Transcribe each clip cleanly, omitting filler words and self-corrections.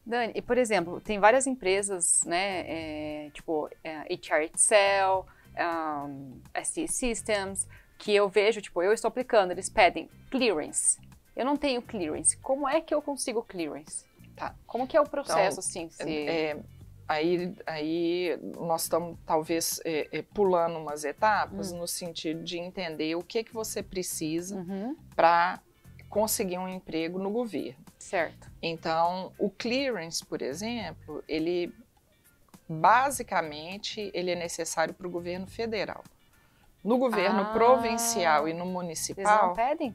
Dani, e por exemplo, tem várias empresas, né, tipo HR Excel, SE Systems, que eu vejo, tipo, eu estou aplicando, eles pedem clearance. Eu não tenho clearance. Como é que eu consigo clearance? Tá. Como que é o processo, Então, assim? aí nós estamos talvez pulando umas etapas no sentido de entender o que você precisa para conseguir um emprego no governo. Certo. Então, o clearance, por exemplo, ele basicamente ele é necessário para o governo federal. No governo provincial e no municipal, eles não pedem?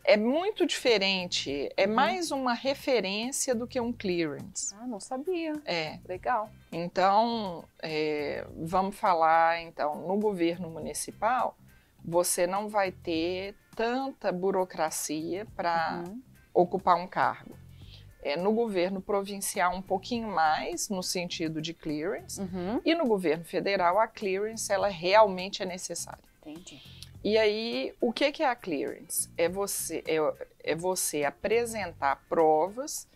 é muito diferente, é mais uma referência do que um clearance. Ah, não sabia. Legal. Então, vamos falar, então, no governo municipal, você não vai ter tanta burocracia para ocupar um cargo. No governo provincial, um pouquinho mais, no sentido de clearance, e no governo federal, a clearance, ela realmente é necessária. Entendi. E aí, o que é a clearance? É você apresentar provas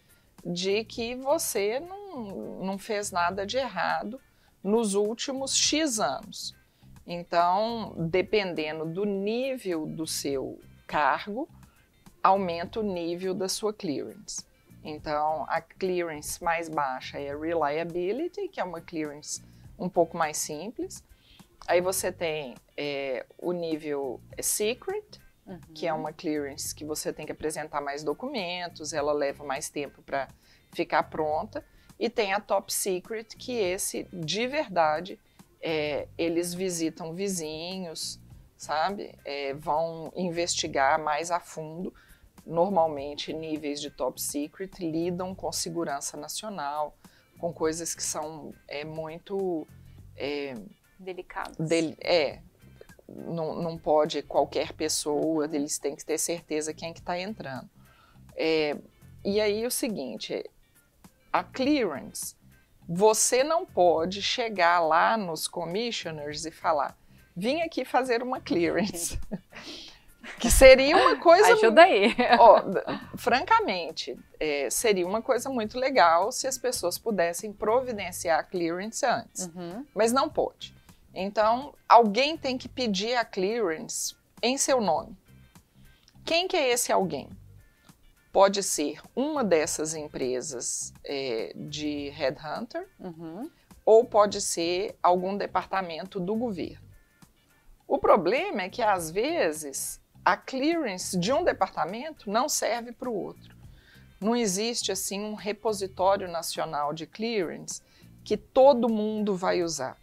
de que você não fez nada de errado nos últimos X anos. Então, dependendo do nível do seu cargo, aumenta o nível da sua clearance. Então, a clearance mais baixa é a reliability, que é uma clearance um pouco mais simples. Aí você tem o nível secret, que é uma clearance que você tem que apresentar mais documentos, ela leva mais tempo para ficar pronta. E tem a top secret, que esse, de verdade, eles visitam vizinhos, sabe? Vão investigar mais a fundo. Normalmente, níveis de top secret lidam com segurança nacional, com coisas que são muito... delicadas. Não pode qualquer pessoa, eles têm que ter certeza quem que está entrando. E aí o seguinte, a clearance, você não pode chegar lá nos commissioners e falar, vim aqui fazer uma clearance. Que seria uma coisa... Ajuda aí. Francamente, seria uma coisa muito legal se as pessoas pudessem providenciar a clearance antes. Mas não pode. Então, alguém tem que pedir a clearance em seu nome. Quem que é esse alguém? Pode ser uma dessas empresas de headhunter, ou pode ser algum departamento do governo. O problema é que, às vezes, a clearance de um departamento não serve para o outro. Não existe, assim, um repositório nacional de clearance que todo mundo vai usar.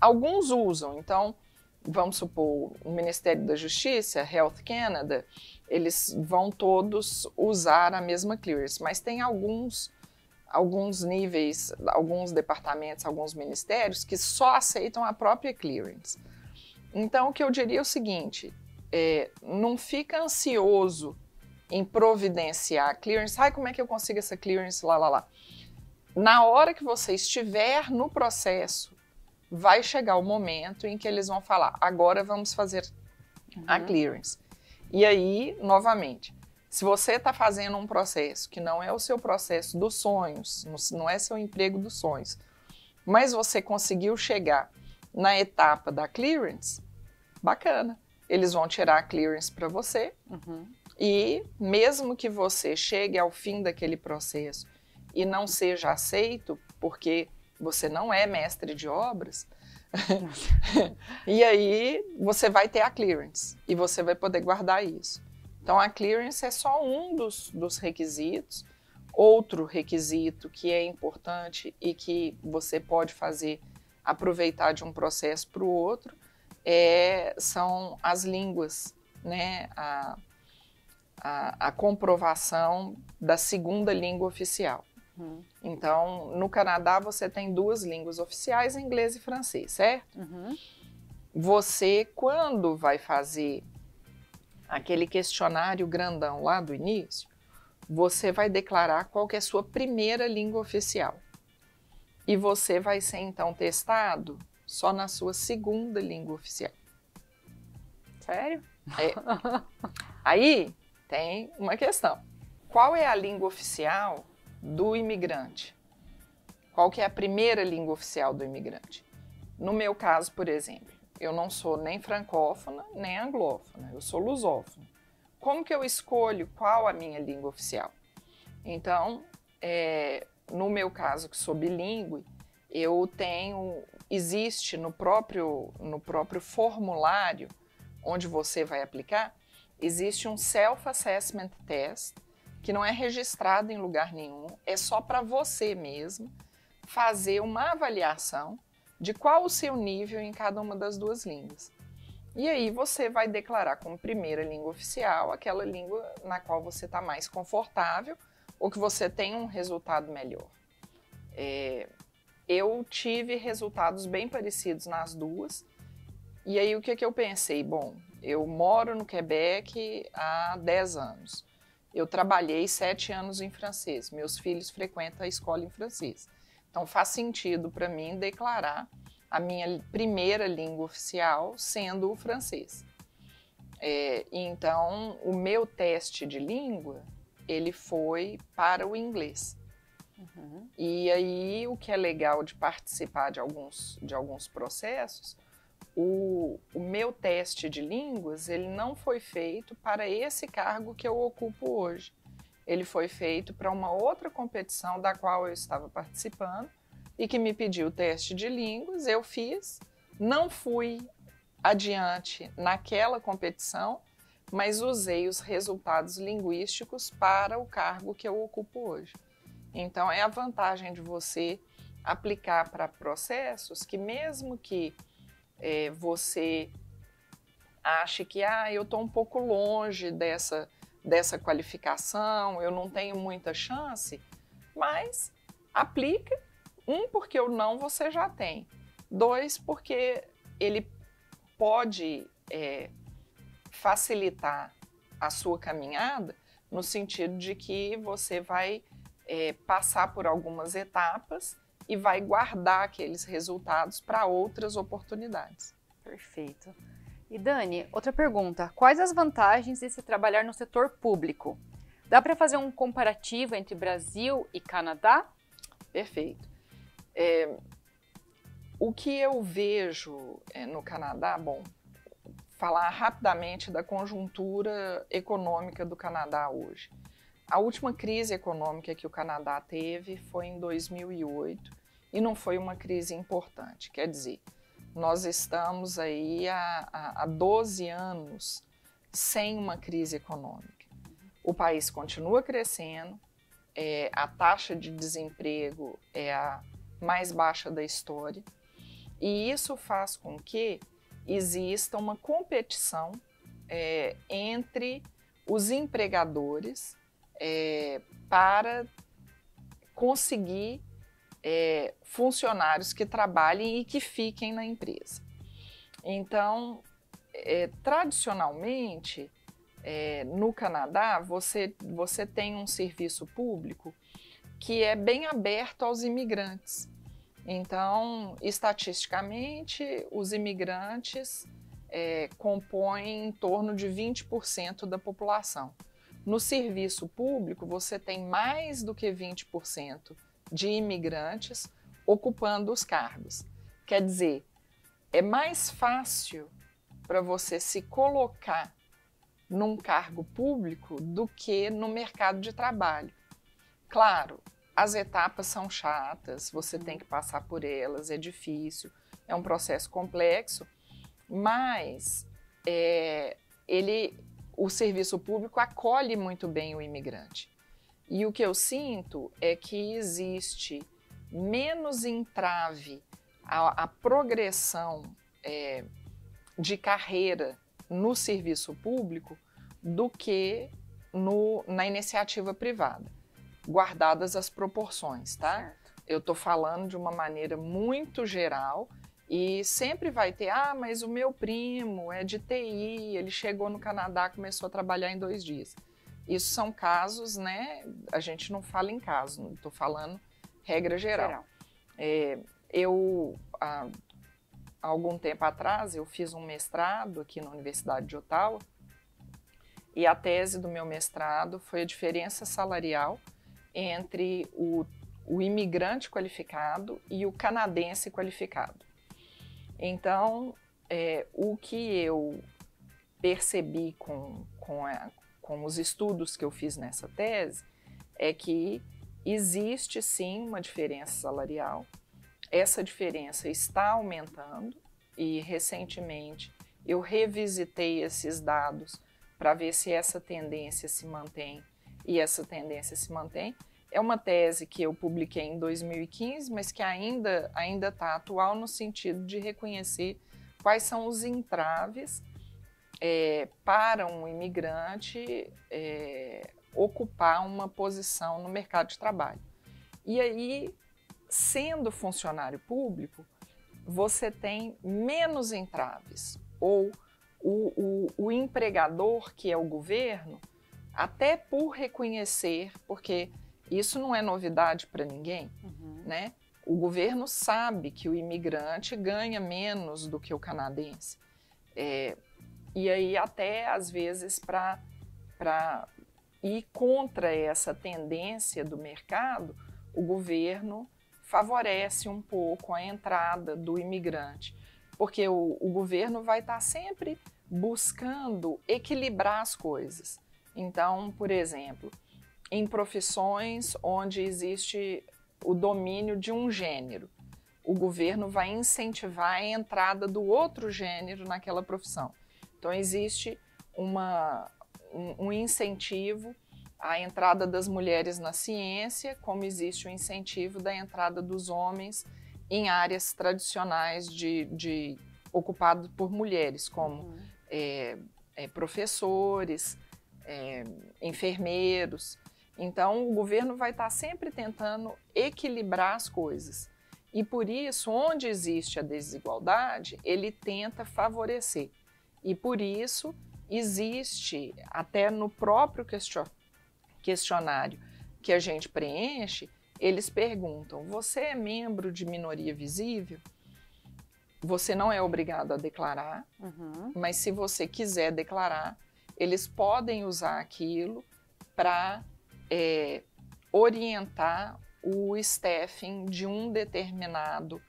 Alguns usam, então, vamos supor, o Ministério da Justiça, Health Canada, eles vão todos usar a mesma clearance, mas tem alguns níveis, alguns departamentos, alguns ministérios que só aceitam a própria clearance. Então, o que eu diria é o seguinte, não fica ansioso em providenciar a clearance, como é que eu consigo essa clearance, lá. Na hora que você estiver no processo, vai chegar o momento em que eles vão falar, agora vamos fazer a clearance. E aí, novamente, se você está fazendo um processo que não é o seu processo dos sonhos, não é seu emprego dos sonhos, mas você conseguiu chegar na etapa da clearance, bacana. Eles vão tirar a clearance para você e mesmo que você chegue ao fim daquele processo e não seja aceito, porque você não é mestre de obras, e aí você vai ter a clearance e você vai poder guardar isso. Então a clearance é só um dos requisitos. Outro requisito que é importante e que você pode aproveitar de um processo para o outro são as línguas, né? A comprovação da segunda língua oficial. Então, no Canadá, você tem 2 línguas oficiais, inglês e francês, certo? Você, quando vai fazer aquele questionário grandão lá do início, você vai declarar qual que é a sua primeira língua oficial. E você vai ser, então, testado só na sua segunda língua oficial. Sério? Aí, tem uma questão. Qual é a língua oficial do imigrante. Qual que é a primeira língua oficial do imigrante? No meu caso, por exemplo, eu não sou nem francófona, nem anglófona, eu sou lusófona. Como que eu escolho qual a minha língua oficial? Então, no meu caso, que sou bilíngue, existe no próprio formulário onde você vai aplicar, existe um Self-Assessment Test, que não é registrado em lugar nenhum, é só para você mesmo fazer uma avaliação de qual o seu nível em cada uma das duas línguas. E aí você vai declarar como primeira língua oficial aquela língua na qual você está mais confortável ou que você tem um resultado melhor. Eu tive resultados bem parecidos nas duas, e aí o que eu pensei? Bom, eu moro no Quebec há 10 anos, eu trabalhei 7 anos em francês, meus filhos frequentam a escola em francês, então faz sentido para mim declarar a minha primeira língua oficial sendo o francês. Então, o meu teste de língua, ele foi para o inglês. Uhum. E aí, o que é legal de participar de alguns processos, o meu teste de línguas, ele não foi feito para esse cargo que eu ocupo hoje. Ele foi feito para uma outra competição da qual eu estava participando, e que me pediu o teste de línguas, eu fiz, não fui adiante naquela competição, mas usei os resultados linguísticos para o cargo que eu ocupo hoje. Então, é a vantagem de você aplicar para processos que, mesmo que você ache que eu estou um pouco longe dessa qualificação, eu não tenho muita chance, mas aplica. Porque o não você já tem. 2, porque ele pode facilitar a sua caminhada no sentido de que você vai passar por algumas etapas e vai guardar aqueles resultados para outras oportunidades. Perfeito. E Dani, outra pergunta. Quais as vantagens de se trabalhar no setor público? Dá para fazer um comparativo entre Brasil e Canadá? Perfeito. O que eu vejo no Canadá, bom, falar rapidamente da conjuntura econômica do Canadá hoje. A última crise econômica que o Canadá teve foi em 2008 e não foi uma crise importante. Quer dizer, nós estamos aí há 12 anos sem uma crise econômica. O país continua crescendo, a taxa de desemprego é a mais baixa da história, e isso faz com que exista uma competição entre os empregadores para conseguir funcionários que trabalhem e que fiquem na empresa. Então, tradicionalmente, no Canadá, você tem um serviço público que é bem aberto aos imigrantes. Então, estatisticamente, os imigrantes compõem em torno de 20% da população. No serviço público, você tem mais do que 20% de imigrantes ocupando os cargos. Quer dizer, é mais fácil para você se colocar num cargo público do que no mercado de trabalho. Claro, as etapas são chatas, você tem que passar por elas, é difícil, é um processo complexo, mas o serviço público acolhe muito bem o imigrante. E o que eu sinto é que existe menos entrave à progressão de carreira no serviço público do que na iniciativa privada, guardadas as proporções, tá? Certo. Eu estou falando de uma maneira muito geral e sempre vai ter, mas o meu primo é de TI, ele chegou no Canadá, começou a trabalhar em 2 dias. Isso são casos, né? A gente não fala em caso, não estou falando regra geral. Há algum tempo atrás, eu fiz um mestrado aqui na Universidade de Ottawa e a tese do meu mestrado foi a diferença salarial entre o imigrante qualificado e o canadense qualificado. Então, o que eu percebi com os estudos que eu fiz nessa tese é que existe sim uma diferença salarial. Essa diferença está aumentando e recentemente eu revisitei esses dados para ver se essa tendência se mantém, e essa tendência se mantém. É uma tese que eu publiquei em 2015, mas que ainda está atual no sentido de reconhecer quais são os entraves para um imigrante ocupar uma posição no mercado de trabalho. E aí, sendo funcionário público, você tem menos entraves, ou o empregador, que é o governo, até por reconhecer, porque isso não é novidade para ninguém, né? O governo sabe que o imigrante ganha menos do que o canadense. E aí, até às vezes, para ir contra essa tendência do mercado, o governo favorece um pouco a entrada do imigrante, porque o governo vai estar sempre buscando equilibrar as coisas. Então, por exemplo, em profissões onde existe o domínio de um gênero, o governo vai incentivar a entrada do outro gênero naquela profissão. Então, existe um incentivo à entrada das mulheres na ciência, como existe o incentivo da entrada dos homens em áreas tradicionais ocupadas por mulheres, como professores, enfermeiros. Então, o governo vai estar sempre tentando equilibrar as coisas. E por isso, onde existe a desigualdade, ele tenta favorecer. E por isso, existe, até no próprio questionário que a gente preenche, eles perguntam: você é membro de minoria visível? Você não é obrigado a declarar, mas se você quiser declarar, eles podem usar aquilo para orientar o staffing de um determinado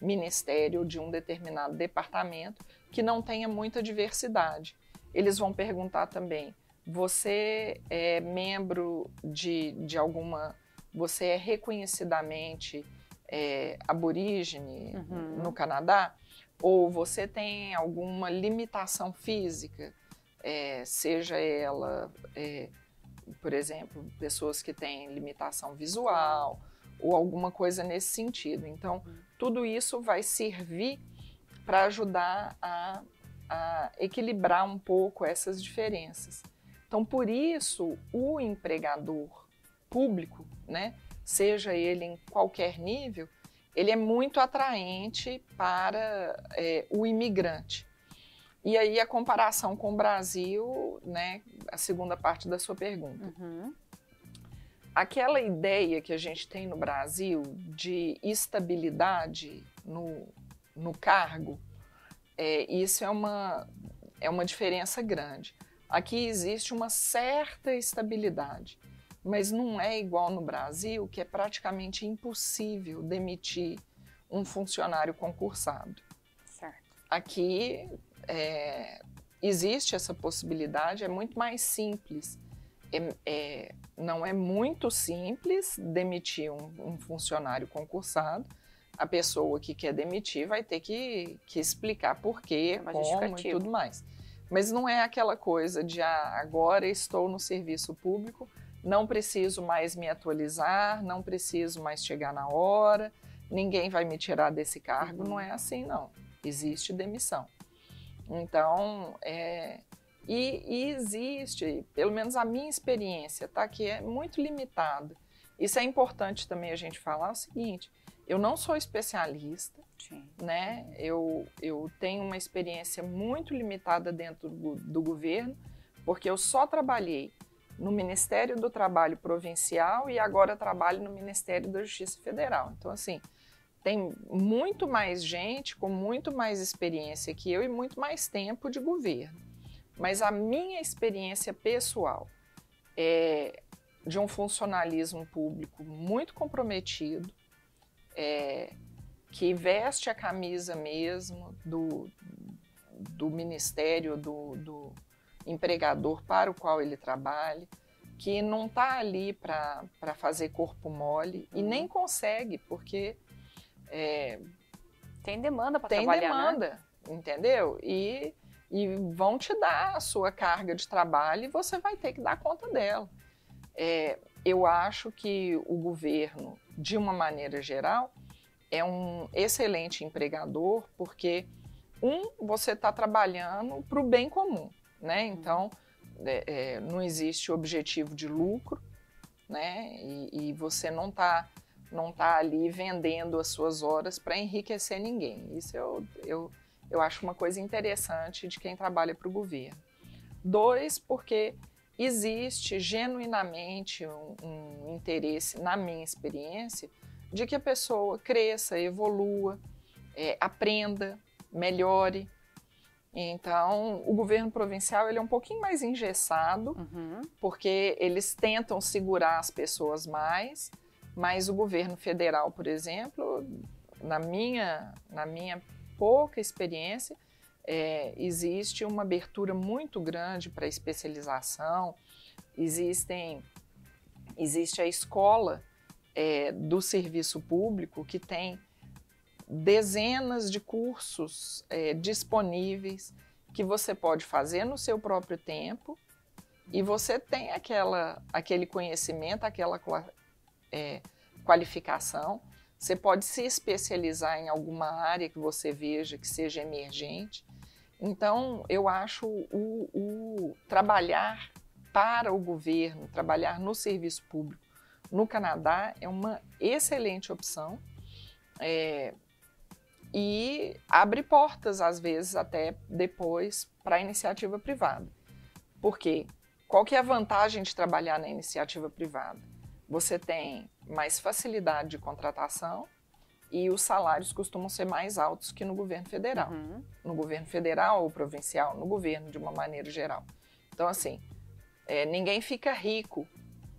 ministério, de um determinado departamento que não tenha muita diversidade. Eles vão perguntar também: você é membro de alguma... Você é reconhecidamente aborígene no Canadá? Ou você tem alguma limitação física, seja ela, por exemplo, pessoas que têm limitação visual ou alguma coisa nesse sentido. Então, tudo isso vai servir para ajudar a equilibrar um pouco essas diferenças. Então, por isso, o empregador público, né, seja ele em qualquer nível, ele é muito atraente para o imigrante. E aí a comparação com o Brasil, né, a segunda parte da sua pergunta. Aquela ideia que a gente tem no Brasil de estabilidade no cargo, isso é uma diferença grande. Aqui existe uma certa estabilidade, mas não é igual no Brasil, que é praticamente impossível demitir um funcionário concursado. Certo. Aqui existe essa possibilidade, é muito mais simples. Não é muito simples demitir um funcionário concursado. A pessoa que quer demitir vai ter que explicar por quê, como e tudo mais. Mas não é aquela coisa de agora estou no serviço público, não preciso mais me atualizar, não preciso mais chegar na hora, ninguém vai me tirar desse cargo. Não é assim, não. Existe demissão. Então, e existe, pelo menos a minha experiência, tá, que é muito limitada. Isso é importante também a gente falar o seguinte: eu não sou especialista, né? Eu tenho uma experiência muito limitada dentro do governo, porque eu só trabalhei no Ministério do Trabalho Provincial e agora trabalho no Ministério da Justiça Federal. Então, assim, tem muito mais gente com muito mais experiência que eu e muito mais tempo de governo. Mas a minha experiência pessoal de um funcionalismo público muito comprometido, que veste a camisa mesmo do ministério, do empregador para o qual ele trabalha, que não está ali para fazer corpo mole e nem consegue, porque tem demanda para trabalhar, tem demanda, né? Entendeu? E vão te dar a sua carga de trabalho e você vai ter que dar conta dela. Eu acho que o governo, de uma maneira geral, é um excelente empregador, porque, você está trabalhando para o bem comum, né? Então, não existe objetivo de lucro, né? E você não tá ali vendendo as suas horas para enriquecer ninguém. Isso eu acho uma coisa interessante de quem trabalha para o governo. 2, porque existe genuinamente um interesse, na minha experiência, de que a pessoa cresça, evolua, aprenda, melhore. Então, o governo provincial ele é um pouquinho mais engessado, porque eles tentam segurar as pessoas mais, mas o governo federal, por exemplo, na minha pouca experiência, existe uma abertura muito grande para especialização, existe a escola do serviço público que tem dezenas de cursos disponíveis que você pode fazer no seu próprio tempo e você tem aquele conhecimento, aquela qualificação. Você pode se especializar em alguma área que você veja que seja emergente. Então, eu acho o trabalhar para o governo, trabalhar no serviço público no Canadá é uma excelente opção. E abre portas, às vezes, até depois, para a iniciativa privada. Por quê? Qual que é a vantagem de trabalhar na iniciativa privada? Você tem mais facilidade de contratação e os salários costumam ser mais altos que no governo federal. No governo federal ou provincial, no governo de uma maneira geral. Então, assim, ninguém fica rico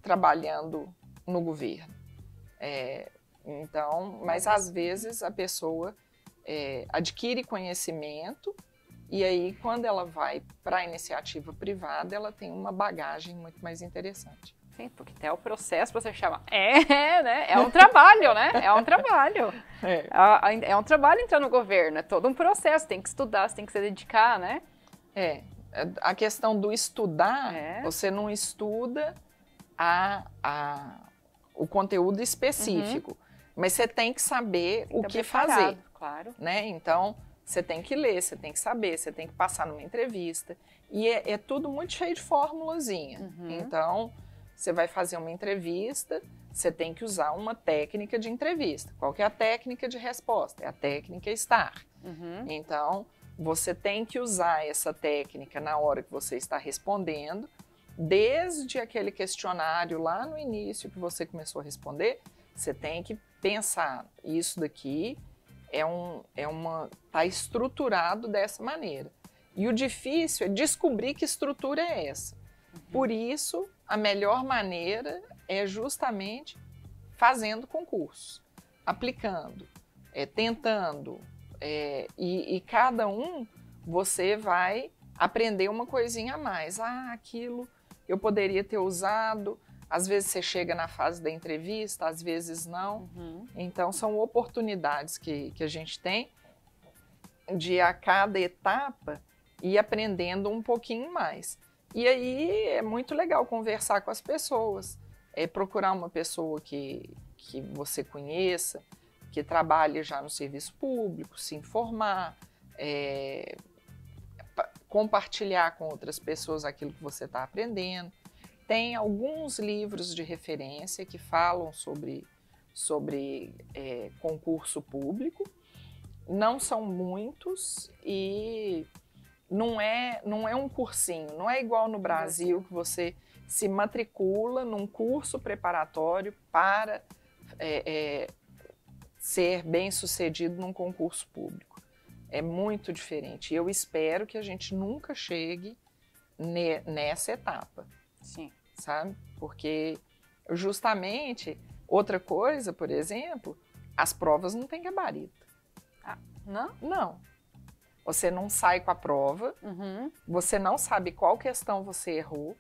trabalhando no governo. Mas às vezes a pessoa adquire conhecimento e aí quando ela vai para a iniciativa privada, ela tem uma bagagem muito mais interessante. Sim, porque até o processo você chama, né? É um trabalho, né? É um trabalho. É um trabalho entrar no governo, é todo um processo, tem que estudar, você tem que se dedicar, né? A questão do estudar, você não estuda o conteúdo específico, mas você tem que saber o que fazer. Claro. Né? Então, você tem que ler, você tem que saber, você tem que passar numa entrevista. E é tudo muito cheio de formulazinha. Então, você vai fazer uma entrevista, você tem que usar uma técnica de entrevista. Qual que é a técnica de resposta? É a técnica STAR. Então, você tem que usar essa técnica na hora que você está respondendo, desde aquele questionário lá no início que você começou a responder, você tem que pensar, isso daqui tá estruturado dessa maneira. E o difícil é descobrir que estrutura é essa. Por isso, a melhor maneira é justamente fazendo concurso, aplicando, tentando, e cada você vai aprender uma coisinha a mais. Aquilo eu poderia ter usado. Às vezes você chega na fase da entrevista, às vezes não. Então, são oportunidades que a gente tem de, a cada etapa, ir aprendendo um pouquinho mais. E aí é muito legal conversar com as pessoas, procurar uma pessoa que você conheça, que trabalhe já no serviço público, se informar, compartilhar com outras pessoas aquilo que você está aprendendo. Tem alguns livros de referência que falam sobre concurso público, não são muitos e não é um cursinho, não é igual no Brasil que você se matricula num curso preparatório para ser bem-sucedido num concurso público. É muito diferente. Eu espero que a gente nunca chegue nessa etapa. Sim. Sabe? Porque Justamente, outra coisa, por exemplo, as provas não têm gabarito. Ah, não? Não. Você não sai com a prova, você não sabe qual questão você errou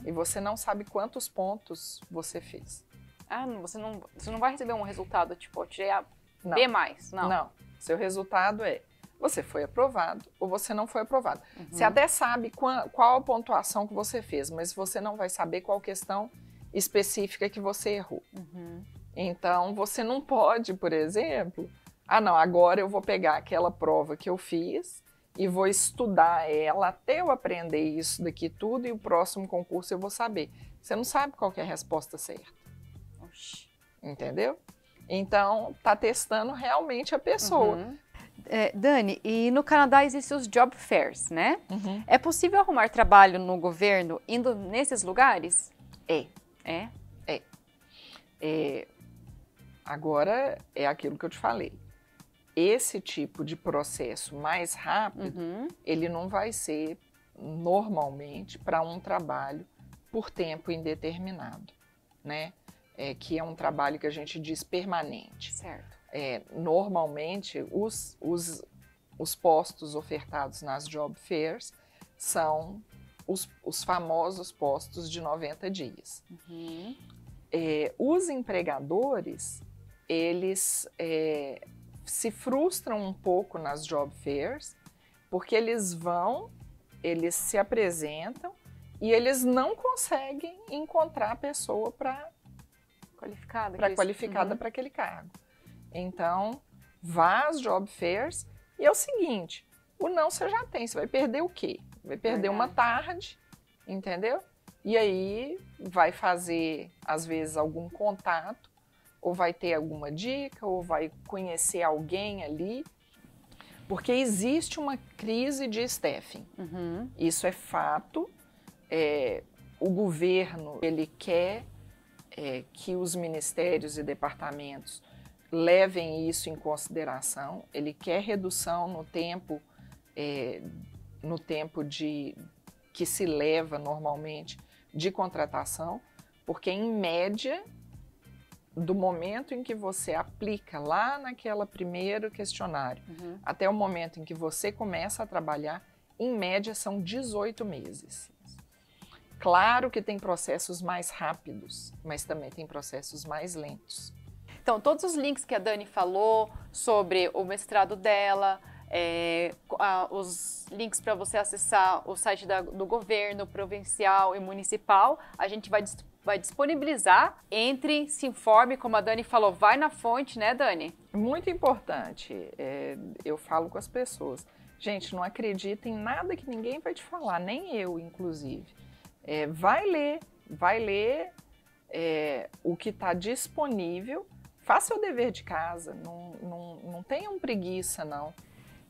e você não sabe quantos pontos você fez. Ah, você não vai receber um resultado, tipo, eu tirei a Não. B+, não. Não. Seu resultado é, você foi aprovado ou você não foi aprovado. Você até sabe qual a pontuação que você fez, mas você não vai saber qual questão específica que você errou. Então, você não pode, por exemplo, não, agora eu vou pegar aquela prova que eu fiz e vou estudar ela até eu aprender isso daqui tudo e o próximo concurso eu vou saber. Você não sabe qual que é a resposta certa. Oxi. Entendeu? Então, tá testando realmente a pessoa. Dani, e no Canadá existem os job fairs, né? É possível arrumar trabalho no governo indo nesses lugares? É? Agora, é aquilo que eu te falei. Esse tipo de processo mais rápido, ele não vai ser normalmente para um trabalho por tempo indeterminado, né? Que é um trabalho que a gente diz permanente. Certo. Normalmente, os postos ofertados nas job fairs são os famosos postos de 90 dias. Os empregadores, eles se frustram um pouco nas job fairs, porque eles se apresentam e eles não conseguem encontrar a pessoa qualificada para aquele cargo. Então, vá às job fairs e é o seguinte, o não você já tem, você vai perder o quê? Vai perder uma tarde, entendeu? E aí vai fazer, às vezes, algum contato, ou vai ter alguma dica, ou vai conhecer alguém ali, porque existe uma crise de staffing. Isso é fato. O governo, ele quer que os ministérios e departamentos levem isso em consideração, ele quer redução no tempo que se leva normalmente de contratação, porque em média, do momento em que você aplica lá naquela primeiro questionário, até o momento em que você começa a trabalhar, em média são 18 meses. Claro que tem processos mais rápidos, mas também tem processos mais lentos. Então, todos os links que a Dani falou sobre o mestrado dela, os links para você acessar o site do governo provincial e municipal, a gente vai disponibilizar. Se informe, como a Dani falou, vai na fonte, né, Dani? Muito importante. Eu falo com as pessoas, gente, não acredita em nada que ninguém vai te falar, nem eu, inclusive. Vai ler o que está disponível, faça o dever de casa, não tenham preguiça, não.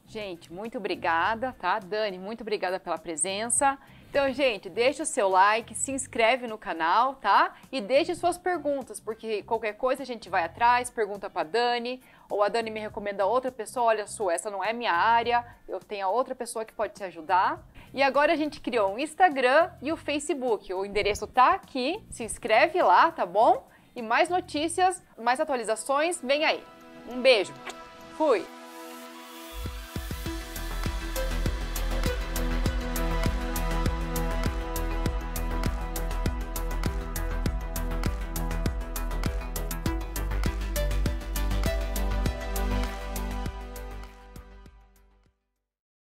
Gente, muito obrigada, tá? Dani, muito obrigada pela presença. Então, gente, deixa o seu like, se inscreve no canal, tá? E deixe suas perguntas, porque qualquer coisa a gente vai atrás, pergunta pra Dani, ou a Dani me recomenda outra pessoa, olha, Su, essa não é minha área, eu tenho a outra pessoa que pode te ajudar. E agora a gente criou um Instagram e o Facebook, o endereço tá aqui, se inscreve lá, tá bom? E mais notícias, mais atualizações, vem aí. Um beijo, fui!